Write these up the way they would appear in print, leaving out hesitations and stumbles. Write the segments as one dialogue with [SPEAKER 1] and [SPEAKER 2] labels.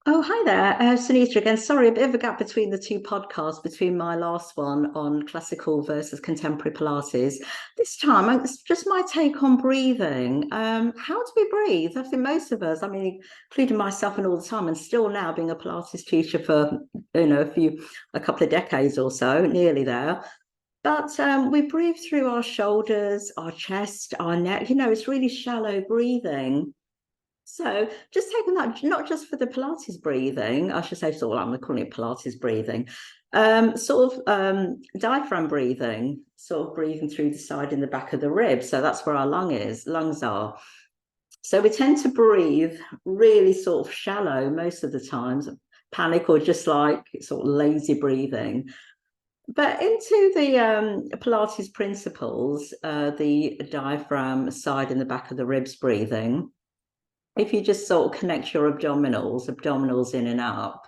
[SPEAKER 1] Oh, hi there, Sunita again. Sorry, a bit of a gap between the two podcasts, between my last one on classical versus contemporary Pilates. This time, it's just my take on breathing. How do we breathe? I think most of us, I mean, including myself and all the time, and still now being a Pilates teacher for, a couple of decades or so, nearly there. But we breathe through our shoulders, our chest, our neck. It's really shallow breathing. So just taking that, not just for the Pilates breathing, I should say, sort of, I'm calling it Pilates breathing, diaphragm breathing, sort of breathing through the side and the back of the ribs. So that's where our lungs are. So we tend to breathe really sort of shallow most of the times, panic or just like sort of lazy breathing. But into the Pilates principles, the diaphragm side and the back of the ribs breathing, if you just sort of connect your abdominals in and up.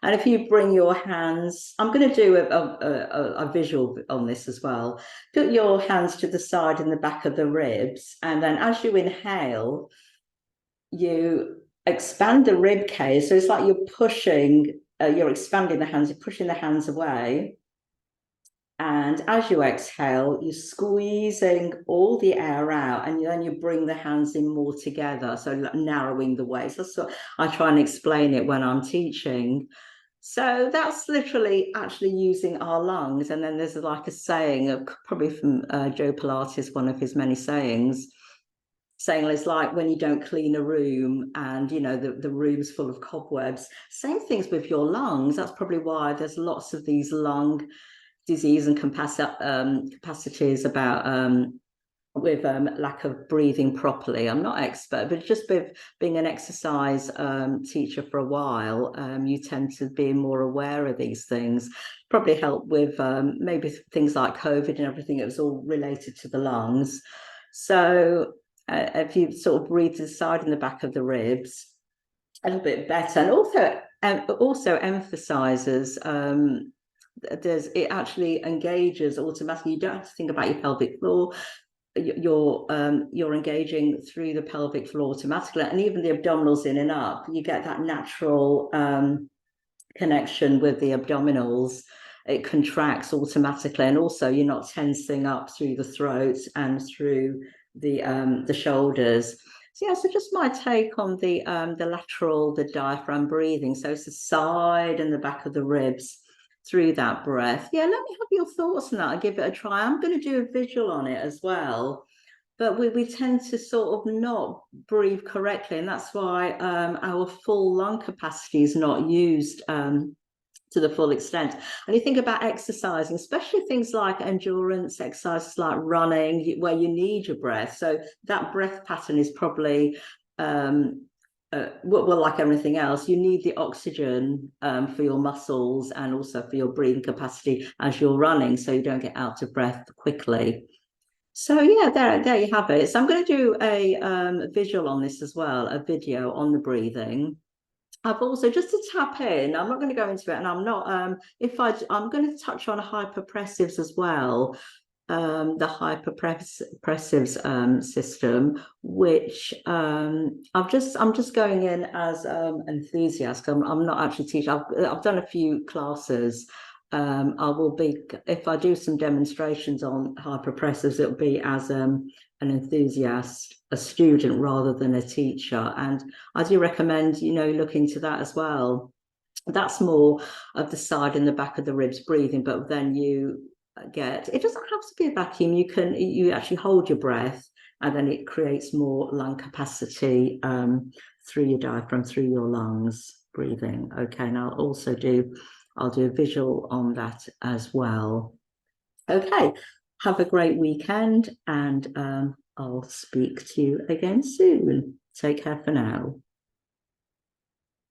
[SPEAKER 1] And if you bring your hands, I'm going to do a visual on this as well. Put your hands to the side and the back of the ribs. And then as you inhale, you expand the rib cage. So it's like you're expanding the hands, you're pushing the hands away. And as you exhale, you're squeezing all the air out, and then you bring the hands in more together, so narrowing the waist. That's what I try and explain it when I'm teaching. So that's literally actually using our lungs. And then there's like a saying, probably from Joe Pilates, one of his many sayings, saying it's like when you don't clean a room and the room's full of cobwebs. Same things with your lungs. That's probably why there's lots of these lung disease and capacities about with lack of breathing properly. I'm not expert, but just with being an exercise teacher for a while, you tend to be more aware of these things. Probably help with maybe things like COVID and everything. It was all related to the lungs. So if you sort of breathe to the side and the back of the ribs, a little bit better, and also emphasizes it actually engages automatically. You don't have to think about your pelvic floor. You're engaging through the pelvic floor automatically, and even the abdominals in and up. You get that natural connection with the abdominals. It contracts automatically, and also you're not tensing up through the throat and through the shoulders. So yeah, so just my take on the lateral, the diaphragm breathing. So it's the side and the back of the ribs through that breath. Yeah, let me have your thoughts on that. I'll give it a try. I'm going to do a visual on it as well. But we tend to sort of not breathe correctly. And that's why our full lung capacity is not used to the full extent. And you think about exercising, especially things like endurance exercises like running, where you need your breath. So that breath pattern is probably well, like everything else, you need the oxygen for your muscles and also for your breathing capacity as you're running, so you don't get out of breath quickly. So yeah, there you have it. So I'm going to do a visual on this as well, a video on the breathing. I've also, just to tap in, I'm not going to go into it, and I'm not I'm going to touch on hyperpressives as well, the hyperpressives system, which I'm just going in as an enthusiast. I'm not actually teaching. I've done a few classes. I will be, if I do some demonstrations on hyperpressives, it'll be as an enthusiast, a student rather than a teacher. And I do recommend look into that as well. That's more of the side and the back of the ribs breathing, but then you get, it doesn't have to be a vacuum. You actually hold your breath, and then it creates more lung capacity through your diaphragm, through your lungs breathing. Okay, and I'll do a visual on that as well. Okay, have a great weekend, and I'll speak to you again soon. Take care for now.